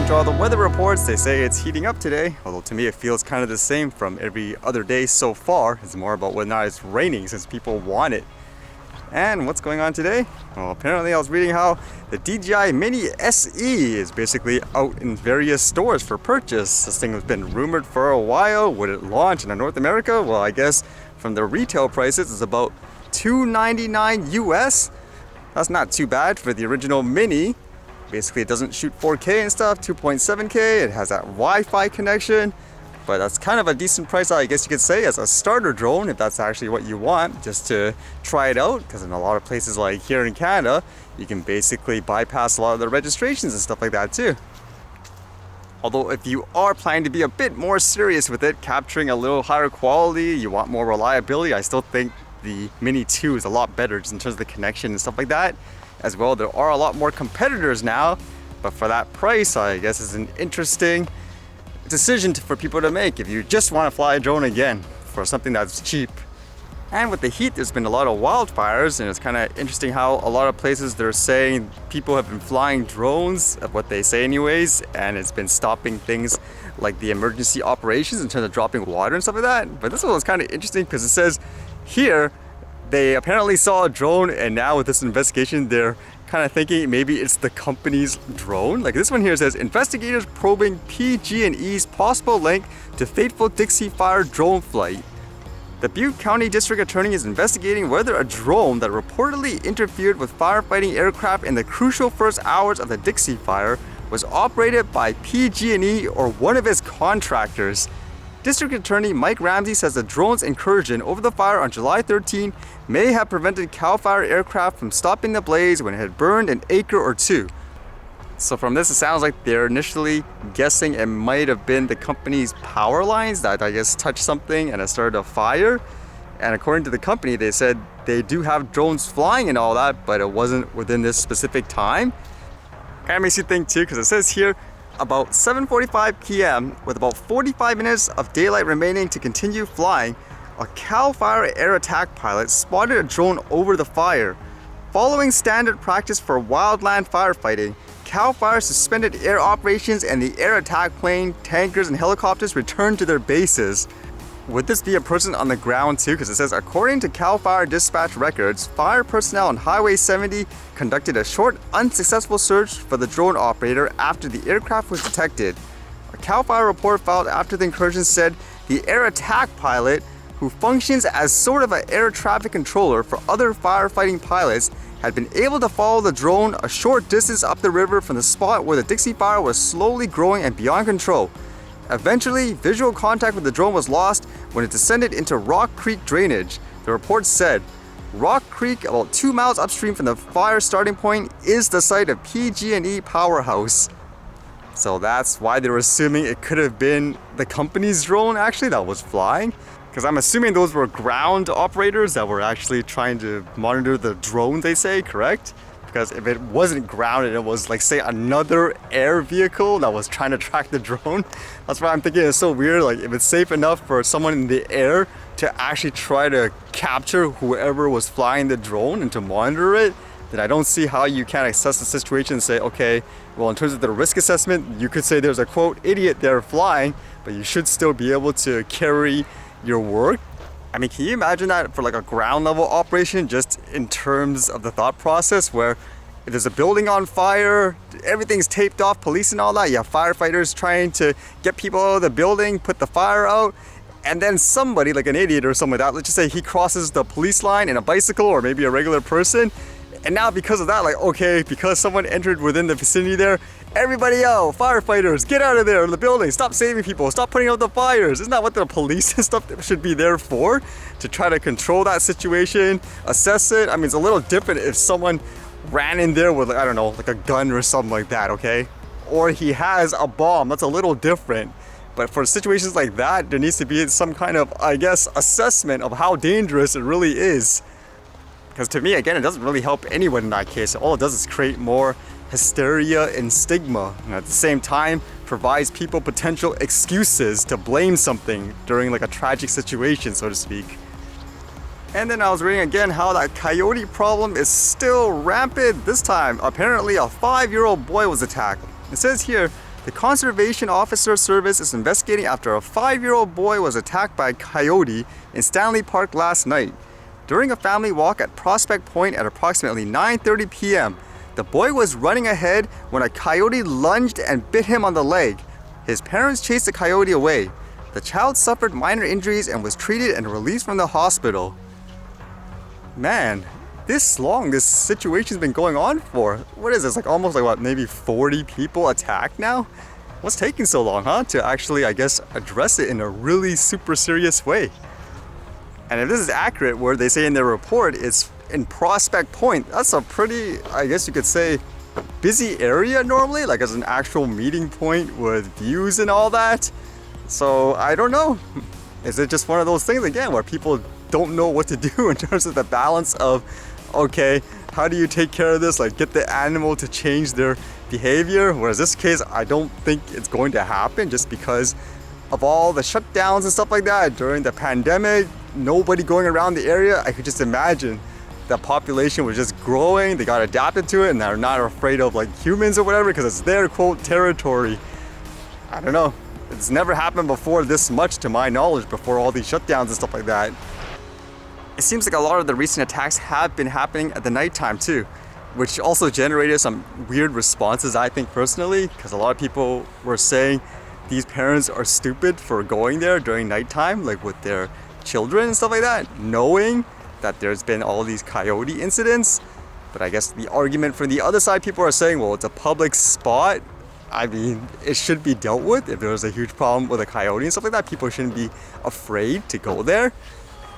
according to all the weather reports, they say it's heating up today. Although to me it feels kind of the same from every other day so far. It's more about whether or not it's raining since people want it. And what's going on today? Well, apparently I was reading how the DJI Mini SE is basically out in various stores for purchase. This thing has been rumored for a while. Would it launch in North America? Well, I guess from the retail prices, it's about $299 US. That's not too bad for the original Mini. Basically, it doesn't shoot 4K and stuff, 2.7K. It has that Wi-Fi connection, but that's kind of a decent price, I guess you could say, as a starter drone, if that's actually what you want, just to try it out. Because in a lot of places like here in Canada, you can basically bypass a lot of the registrations and stuff like that too. Although if you are planning to be a bit more serious with it, capturing a little higher quality, you want more reliability, I still think the Mini 2 is a lot better just in terms of the connection and stuff like that. As well, there are a lot more competitors now, but for that price, I guess it's an interesting decision for people to make if you just want to fly a drone again for something that's cheap. And with the heat, there's been a lot of wildfires, and it's kind of interesting how a lot of places they're saying people have been flying drones, what they say anyways, and it's been stopping things like the emergency operations in terms of dropping water and stuff like that. But this one was kind of interesting because it says here they apparently saw a drone, and now with this investigation they're kind of thinking maybe it's the company's drone. Like this one here says, investigators probing PG&E's possible link to fateful Dixie fire drone flight. The Butte County District Attorney is investigating whether a drone that reportedly interfered with firefighting aircraft in the crucial first hours of the Dixie fire was operated by PG&E or one of its contractors. District Attorney Mike Ramsey says the drone's incursion over the fire on July 13 may have prevented CAL FIRE aircraft from stopping the blaze when it had burned an acre or two. So from this, it sounds like they're initially guessing it might have been the company's power lines that I guess touched something and it started a fire. And according to the company, they said they do have drones flying and all that, but it wasn't within this specific time. Kind of makes you think too, because it says here, about 7:45 p.m., with about 45 minutes of daylight remaining to continue flying, a CAL FIRE air attack pilot spotted a drone over the fire. Following standard practice for wildland firefighting, CAL FIRE suspended air operations and the air attack plane, tankers, and helicopters returned to their bases. Would this be a person on the ground too? Because it says, according to CAL FIRE dispatch records, fire personnel on Highway 70 conducted a short, unsuccessful search for the drone operator after the aircraft was detected. A CAL FIRE report filed after the incursion said the air attack pilot, who functions as sort of an air traffic controller for other firefighting pilots, had been able to follow the drone a short distance up the river from the spot where the Dixie fire was slowly growing and beyond control. Eventually, visual contact with the drone was lost when it descended into Rock Creek drainage. The report said, Rock Creek, about 2 miles upstream from the fire starting point, is the site of PG&E powerhouse. So that's why they were assuming it could have been the company's drone actually that was flying. Because I'm assuming those were ground operators that were actually trying to monitor the drone, they say, correct? Because if it wasn't grounded, it was like, say, another air vehicle that was trying to track the drone. That's why I'm thinking it's so weird. Like, if it's safe enough for someone in the air to actually try to capture whoever was flying the drone and to monitor it, then I don't see how you can assess the situation and say, okay, well, in terms of the risk assessment, you could say there's a quote idiot there flying, but you should still be able to carry your work. I mean, can you imagine that for like a ground level operation, just in terms of the thought process where if there's a building on fire, everything's taped off, police and all that, you have firefighters trying to get people out of the building, put the fire out, and then somebody like an idiot or something like that, let's just say he crosses the police line in a bicycle or maybe a regular person, and now because of that, like, okay, because someone entered within the vicinity there, everybody out, firefighters, get out of there, the building, stop saving people, stop putting out the fires. Isn't that what the police and stuff should be there for? To try to control that situation, assess it? I mean, it's a little different if someone ran in there with, I don't know, like a gun or something like that, okay? Or he has a bomb, that's a little different. But for situations like that, there needs to be some kind of, I guess, assessment of how dangerous it really is. Because to me, again, it doesn't really help anyone in that case. All it does is create more hysteria and stigma, and at the same time provides people potential excuses to blame something during like a tragic situation, so to speak. And then I was reading again how that coyote problem is still rampant. This time, apparently a 5-year-old boy was attacked. It says here, The Conservation Officer Service is investigating after a 5-year-old boy was attacked by a coyote in Stanley Park last night. During a family walk at Prospect Point at approximately 9:30 p.m., the boy was running ahead when a coyote lunged and bit him on the leg. His parents chased the coyote away. The child suffered minor injuries and was treated and released from the hospital. Man, this situation's been going on for, what is this, maybe 40 people attacked now? What's taking so long, to actually, I guess, address it in a really super serious way? And if this is accurate, where they say in their report it's in Prospect Point, that's a pretty, I guess you could say, busy area normally, like as an actual meeting point with views and all that. So I don't know. Is it just one of those things again where people don't know what to do in terms of the balance of, okay, how do you take care of this? Like get the animal to change their behavior. Whereas this case, I don't think it's going to happen just because of all the shutdowns and stuff like that during the pandemic. Nobody going around the area. I could just imagine the population was just growing. They got adapted to it and they're not afraid of like humans or whatever because it's their quote territory. I don't know. It's never happened before this much to my knowledge before all these shutdowns and stuff like that. It seems like a lot of the recent attacks have been happening at the nighttime too, which also generated some weird responses, I think personally, because a lot of people were saying these parents are stupid for going there during nighttime, like with their children and stuff like that, knowing that there's been all these coyote incidents. But I guess the argument from the other side, people are saying, well, it's a public spot. I mean, it should be dealt with. If there's a huge problem with a coyote and stuff like that, people shouldn't be afraid to go there.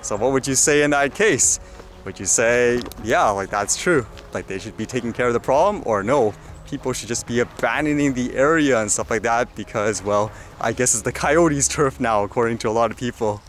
So what would you say in that case? Would you say, yeah, like that's true, like they should be taking care of the problem, or no, people should just be abandoning the area and stuff like that because, well, I guess it's the coyotes' turf now, according to a lot of people.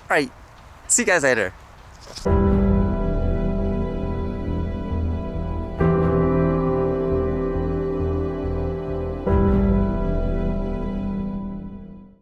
Alright, see you guys later.